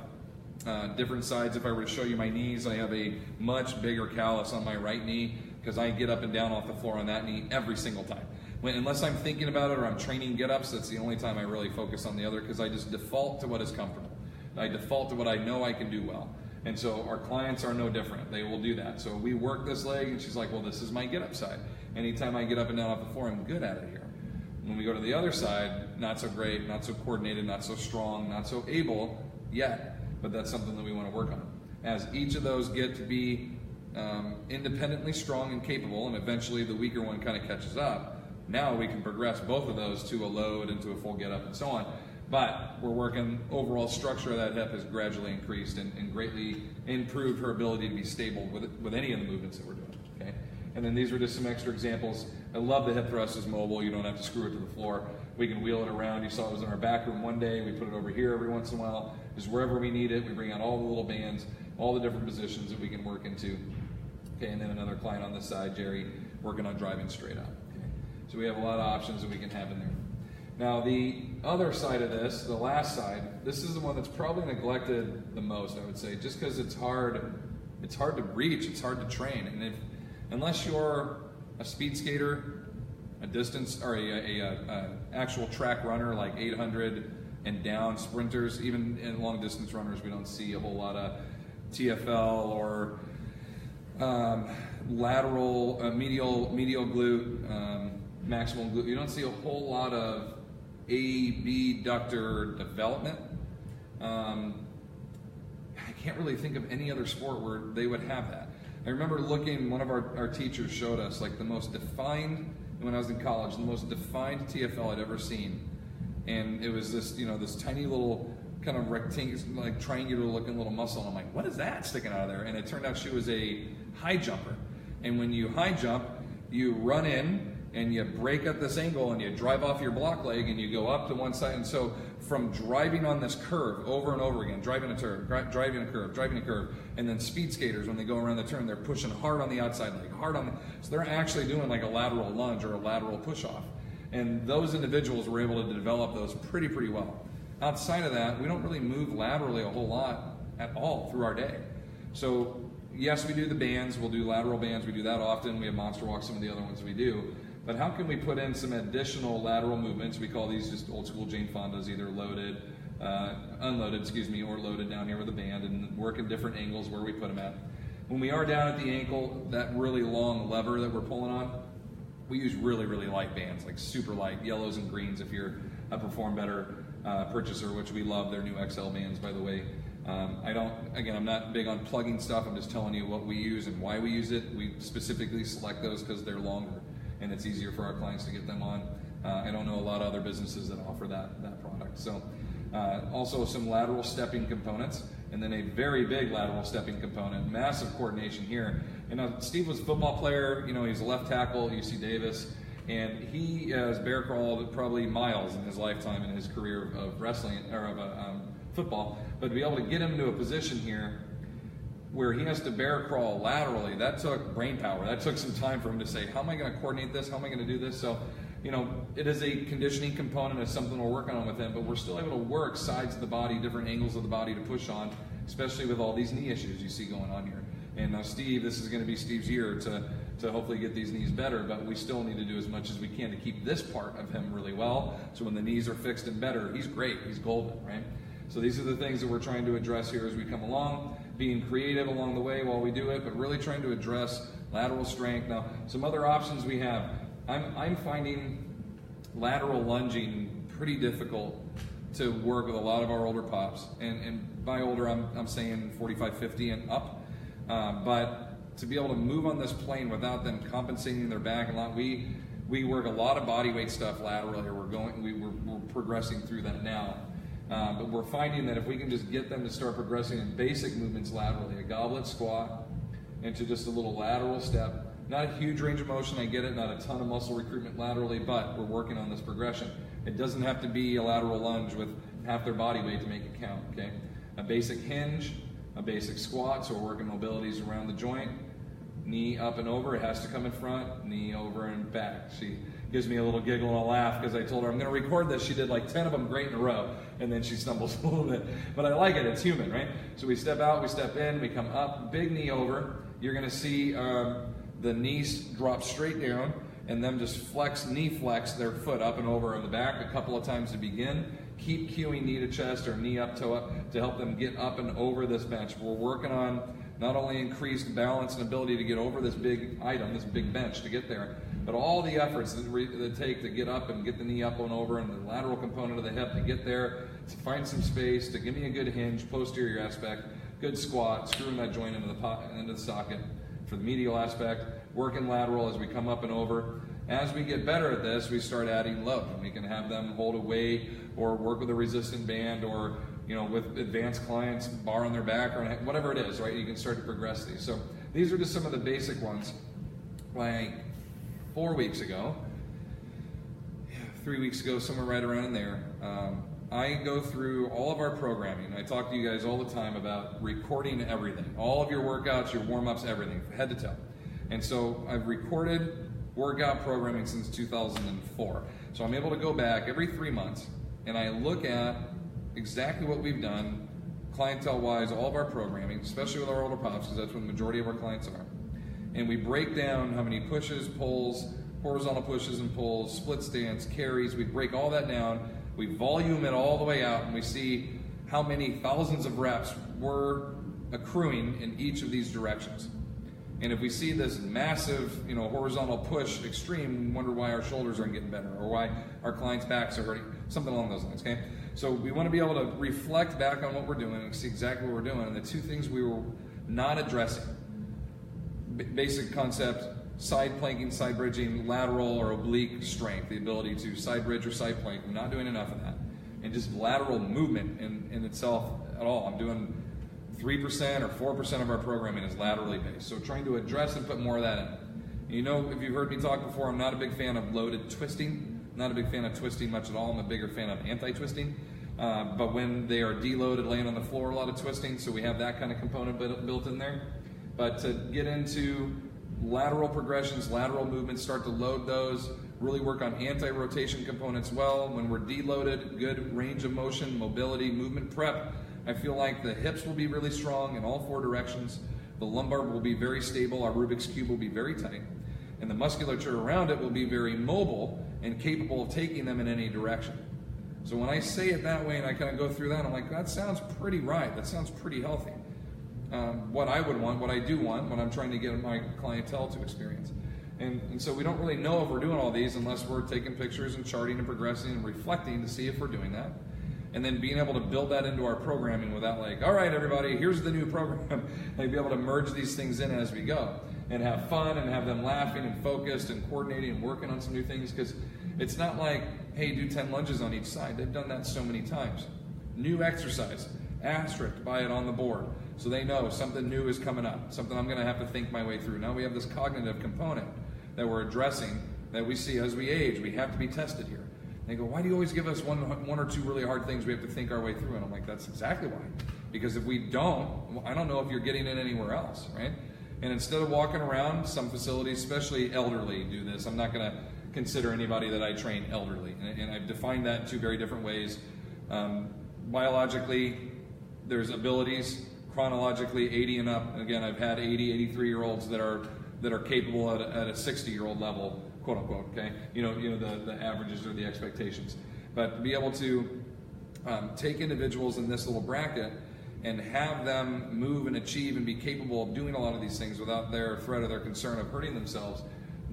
different sides. If I were to show you my knees, I have a much bigger callus on my right knee because I get up and down off the floor on that knee every single time. Unless I'm thinking about it or I'm training get-ups, that's the only time I really focus on the other because I just default to what is comfortable. I default to what I know I can do well. And so our clients are no different. They will do that. So we work this leg and she's like, well, this is my get-up side. Anytime I get up and down off the floor, I'm good at it here. When we go to the other side, not so great, not so coordinated, not so strong, not so able yet, but that's something that we want to work on. As each of those get to be independently strong and capable, and eventually the weaker one kind of catches up, now we can progress both of those to a load and to a full get-up and so on. But we're working, overall structure of that hip has gradually increased and greatly improved her ability to be stable with any of the movements that we're doing, okay? And then these are just some extra examples. I love the hip thrust is mobile. You don't have to screw it to the floor. We can wheel it around. You saw it was in our back room one day. We put it over here every once in a while. Just wherever we need it, we bring out all the little bands, all the different positions that we can work into. Okay, and then another client on this side, Jerry, working on driving straight up. Okay? So we have a lot of options that we can have in there. Now the other side of this, the last side, this is the one that's probably neglected the most, I would say, just because it's hard to reach, it's hard to train. And unless you're a speed skater, a distance, or a actual track runner like 800 and down sprinters, even in long distance runners, we don't see a whole lot of TFL or lateral, medial glute, maximal glute. You don't see a whole lot of abductor development. I can't really think of any other sport where they would have that. I remember looking, one of our teachers showed us like the most defined, when I was in college, the most defined TFL I'd ever seen. And it was this, you know, this tiny little kind of rectangular, like triangular looking little muscle. And I'm like, what is that sticking out of there? And it turned out she was a high jumper. And when you high jump, you run in and you break at this angle and you drive off your block leg and you go up to one side. And so from driving on this curve over and over again, driving a curve, and then speed skaters, when they go around the turn, they're pushing hard on the outside leg, so they're actually doing like a lateral lunge or a lateral push off. And those individuals were able to develop those pretty well. Outside of that, we don't really move laterally a whole lot at all through our day. So yes, we do the bands, we'll do lateral bands, we do that often, we have monster walks, some of the other ones we do. But how can we put in some additional lateral movements? We call these just old school Jane Fonda's, either loaded, unloaded, excuse me, or loaded down here with a band, and work in different angles where we put them at. When we are down at the ankle, that really long lever that we're pulling on, we use really, really light bands, like super light, yellows and greens if you're a Perform Better purchaser, which we love their new XL bands, by the way. I'm not big on plugging stuff. I'm just telling you what we use and why we use it. We specifically select those because they're longer and it's easier for our clients to get them on. I don't know a lot of other businesses that offer that product. So also some lateral stepping components, and then a very big lateral stepping component, massive coordination here. And Steve was a football player, he's a left tackle, UC Davis, and he has bear crawled probably miles in his lifetime in his career of wrestling, or of football. But to be able to get him into a position here where he has to bear crawl laterally, that took brain power. That took some time for him to say, how am I going to coordinate this? How am I going to do this? So, it is a conditioning component. It's something we're working on with him, but we're still able to work sides of the body, different angles of the body to push on, especially with all these knee issues you see going on here. And now Steve, this is going to be Steve's year to hopefully get these knees better, but we still need to do as much as we can to keep this part of him really well. So when the knees are fixed and better, he's great. He's golden, right? So these are the things that we're trying to address here as we come along, being creative along the way while we do it, but really trying to address lateral strength. Now, some other options we have. I'm finding lateral lunging pretty difficult to work with a lot of our older pops. And by older, I'm saying 45, 50 and up. But to be able to move on this plane without them compensating their back a lot, we work a lot of body weight stuff laterally. We're progressing through that now. But we're finding that if we can just get them to start progressing in basic movements laterally, a goblet squat into just a little lateral step, not a huge range of motion, I get it, not a ton of muscle recruitment laterally, but we're working on this progression. It doesn't have to be a lateral lunge with half their body weight to make it count, okay? A basic hinge, a basic squat, so we're working mobilities around the joint, knee up and over, it has to come in front, knee over and back. She gives me a little giggle and a laugh because I told her I'm going to record this. She did like 10 of them great in a row, and then she stumbles a little bit. But I like it, it's human, right? So we step out, we step in, we come up, big knee over. You're going to see the knees drop straight down, and them just knee flex their foot up and over on the back a couple of times to begin. Keep cueing knee to chest or knee up toe up to help them get up and over this bench. We're working on not only increased balance and ability to get over this big item, this big bench to get there, but all the efforts that take to get up and get the knee up and over, and the lateral component of the hip to get there, to find some space, to give me a good hinge, posterior aspect, good squat, screwing that joint into the socket. For the medial aspect, working lateral as we come up and over. As we get better at this, we start adding load. We can have them hold a weight or work with a resistant band, or with advanced clients, bar on their back, or whatever it is, right? You can start to progress these. So these are just some of the basic ones. Like 4 weeks ago, 3 weeks ago, somewhere right around there, I go through all of our programming. I talk to you guys all the time about recording everything, all of your workouts, your warm-ups, everything, head to toe. And so I've recorded workout programming since 2004. So I'm able to go back every 3 months and I look at exactly what we've done, clientele-wise, all of our programming, especially with our older pops, because that's where the majority of our clients are. And we break down how many pushes, pulls, horizontal pushes and pulls, split stance, carries. We break all that down. We volume it all the way out, and we see how many thousands of reps we're accruing in each of these directions. And if we see this massive, horizontal push extreme, we wonder why our shoulders aren't getting better, or why our clients' backs are hurting, something along those lines, okay? So we want to be able to reflect back on what we're doing and see exactly what we're doing. And the two things we were not addressing, basic concept, side planking, side bridging, lateral or oblique strength, the ability to side bridge or side plank. I'm not doing enough of that. And just lateral movement in itself at all. I'm doing 3% or 4% of our programming is laterally based. So trying to address and put more of that in. If you've heard me talk before, I'm not a big fan of loaded twisting. Not a big fan of twisting much at all. I'm a bigger fan of anti-twisting. But when they are deloaded, laying on the floor, a lot of twisting. So we have that kind of component built in there. But to get into lateral progressions, lateral movements, start to load those, really work on anti-rotation components well. When we're deloaded, good range of motion, mobility, movement prep. I feel like the hips will be really strong in all 4 directions. The lumbar will be very stable. Our Rubik's Cube will be very tight. And the musculature around it will be very mobile and capable of taking them in any direction. So when I say it that way and I kind of go through that, I'm like, that sounds pretty right. That sounds pretty healthy. What I would want, what I do want, what I'm trying to get my clientele to experience. And so we don't really know if we're doing all these unless we're taking pictures and charting and progressing and reflecting to see if we're doing that. And then being able to build that into our programming without like, all right, everybody, here's the new program. And be able to merge these things in as we go and have fun and have them laughing and focused and coordinating and working on some new things. Because it's not like, hey, do 10 lunges on each side. They've done that so many times. New exercise, asterisk by it on the board. So they know something new is coming up, something I'm going to have to think my way through. Now we have this cognitive component that we're addressing that we see as we age. We have to be tested here. They go, why do you always give us one or two really hard things we have to think our way through? And I'm like, that's exactly why. Because if we don't, I don't know if you're getting it anywhere else, right? And instead of walking around, some facilities, especially elderly, do this. I'm not going to consider anybody that I train elderly. And I've defined that in two very different ways. Biologically, there's abilities. Chronologically, 80 and up. Again, I've had 80, 83-year-olds that are capable at a 60-year-old level, quote unquote. Okay, you know the averages or the expectations. But to be able to take individuals in this little bracket and have them move and achieve and be capable of doing a lot of these things without their threat or their concern of hurting themselves.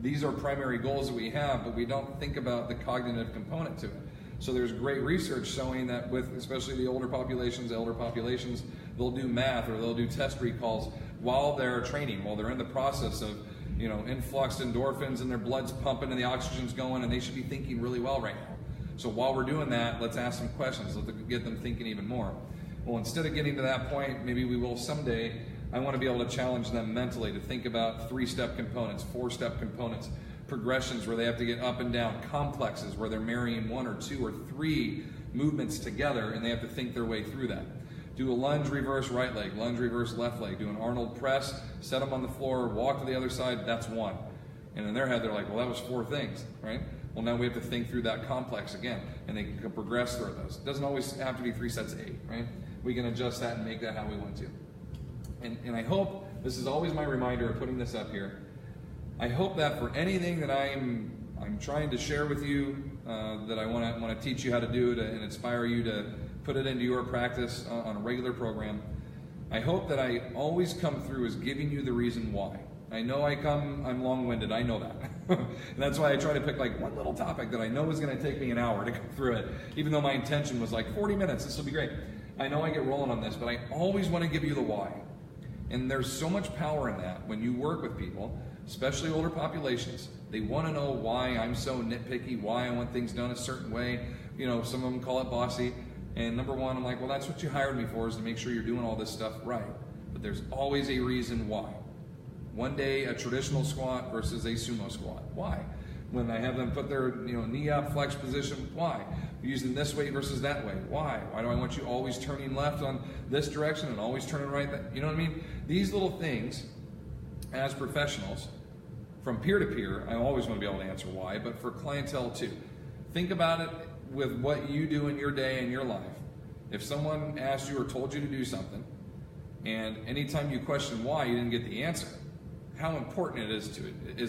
These are primary goals that we have, but we don't think about the cognitive component to it. So there's great research showing that with especially the elder populations, they'll do math or they'll do test recalls while they're training, while they're in the process of, influxed endorphins and their blood's pumping and the oxygen's going, and they should be thinking really well right now. So while we're doing that, let's ask some questions. Let's get them thinking even more. Well, instead of getting to that point, maybe we will someday, I want to be able to challenge them mentally to think about 3-step components, 4-step components, progressions where they have to get up and down, complexes where they're marrying 1 or 2 or 3 movements together and they have to think their way through that. Do a lunge, reverse right leg, lunge, reverse left leg. Do an Arnold press, set them on the floor, walk to the other side, that's 1. And in their head, they're like, well, that was 4 things, right? Well, now we have to think through that complex again, and they can progress through those. It doesn't always have to be 3 sets of 8, right? We can adjust that and make that how we want to. And I hope, this is always my reminder of putting this up here, I hope that for anything that I'm trying to share with you, that I want to teach you how to do it and inspire you to put it into your practice on a regular program, I hope that I always come through as giving you the reason why. I know I'm long-winded, I know that. And that's why I try to pick like one little topic that I know is going to take me an hour to go through it, even though my intention was like 40 minutes, this will be great. I know I get rolling on this, but I always want to give you the why. And there's so much power in that when you work with people, especially older populations. They want to know why I'm so nitpicky, why I want things done a certain way. Some of them call it bossy. And number one, I'm like, well, that's what you hired me for, is to make sure you're doing all this stuff right. But there's always a reason why. One day, a traditional squat versus a sumo squat. Why? When I have them put their knee up, flex position, why? Using this weight versus that weight, why? Why do I want you always turning left on this direction and always turning right? You know what I mean? These little things, as professionals, from peer to peer, I always want to be able to answer why, but for clientele too. Think about it with what you do in your day and your life. If someone asked you or told you to do something, and anytime you question why, you didn't get the answer, how important is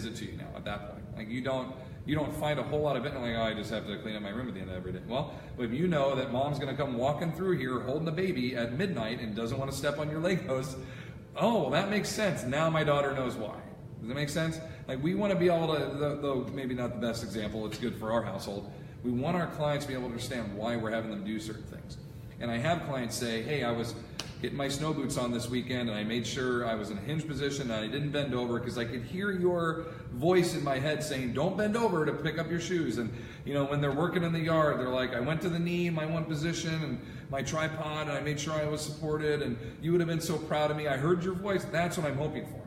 it to you now at that point? Like you don't find a whole lot of it, and like, oh, I just have to clean up my room at the end of every day. Well, if you know that mom's going to come walking through here holding the baby at midnight and doesn't want to step on your Legos, oh, well, that makes sense. Now my daughter knows why. Does that make sense? Like we want to be able to, though maybe not the best example, it's good for our household. We want our clients to be able to understand why we're having them do certain things. And I have clients say, hey, I was getting my snow boots on this weekend and I made sure I was in a hinge position and I didn't bend over because I could hear your voice in my head saying, don't bend over to pick up your shoes. And when they're working in the yard, they're like, I went to the knee in my one position and my tripod and I made sure I was supported and you would have been so proud of me. I heard your voice. That's what I'm hoping for.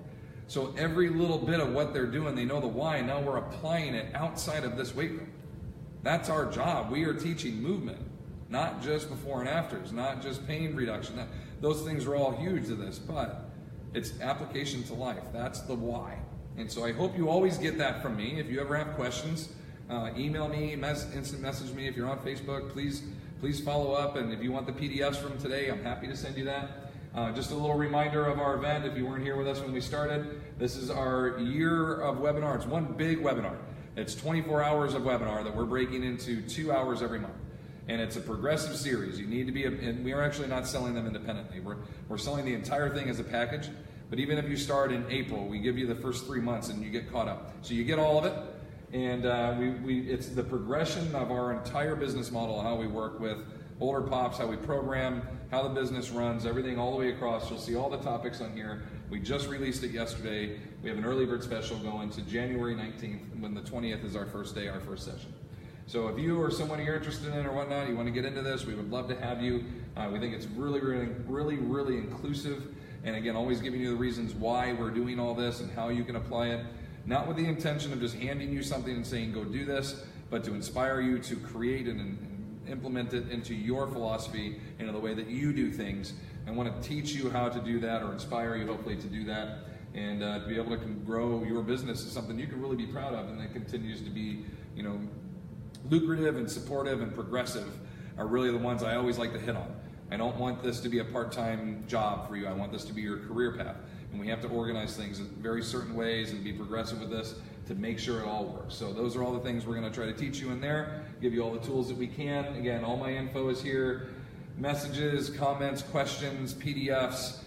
So every little bit of what they're doing, they know the why, and now we're applying it outside of this weight room. That's our job. We are teaching movement, not just before and afters, not just pain reduction. Those things are all huge to this, but it's application to life. That's the why. And so I hope you always get that from me. If you ever have questions, email me, instant message me. If you're on Facebook, please follow up. And if you want the PDFs from today, I'm happy to send you that. Just a little reminder of our event, if you weren't here with us when we started, this is our year of webinar. It's one big webinar. It's 24 hours of webinar that we're breaking into 2 hours every month. And it's a progressive series. You need to be, and we are actually not selling them independently. We're selling the entire thing as a package. But even if you start in April, we give you the first 3 months and you get caught up. So you get all of it. And it's the progression of our entire business model, how we work with older pops, how we program, how the business runs, everything all the way across. You'll see all the topics on here. We just released it yesterday. We have an early bird special going to January 19th, when the 20th is our first day, our first session. So if you or someone you're interested in or whatnot, you want to get into this, we would love to have you. We think it's really inclusive. And again, always giving you the reasons why we're doing all this and how you can apply it. Not with the intention of just handing you something and saying, go do this, but to inspire you to create and implement it into your philosophy, into the way that you do things. I want to teach you how to do that, or inspire you hopefully to do that, and to be able to grow your business is something you can really be proud of, and that continues to be, you know, lucrative and supportive and progressive are really the ones I always like to hit on. I don't want this to be a part-time job for you. I want this to be your career path. And we have to organize things in very certain ways and be progressive with this to make sure it all works. So those are all the things we're going to try to teach you in there, give you all the tools that we can. Again, all my info is here. Messages, comments, questions, PDFs.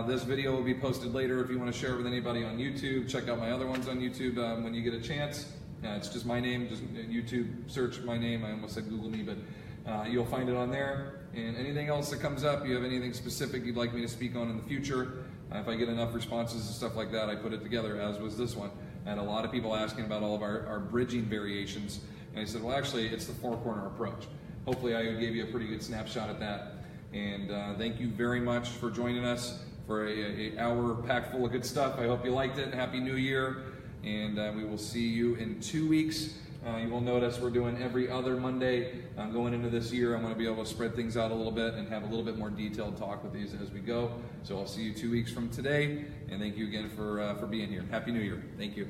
This video will be posted later if you want to share it with anybody on YouTube. Check out my other ones on YouTube when you get a chance. It's just my name, just YouTube search my name. I almost said Google me, but you'll find it on there. And anything else that comes up, you have anything specific you'd like me to speak on in the future, if I get enough responses and stuff like that, I put it together, as was this one. I had a lot of people asking about all of our bridging variations. And I said, well, actually, it's the four-corner approach. Hopefully, I gave you a pretty good snapshot at that. And thank you very much for joining us for an hour packed full of good stuff. I hope you liked it. Happy New Year. And we will see you in 2 weeks. You will notice we're doing every other Monday. Going into this year, I'm going to be able to spread things out a little bit and have a little bit more detailed talk with these as we go. So I'll see you 2 weeks from today. And thank you again for being here. Happy New Year. Thank you.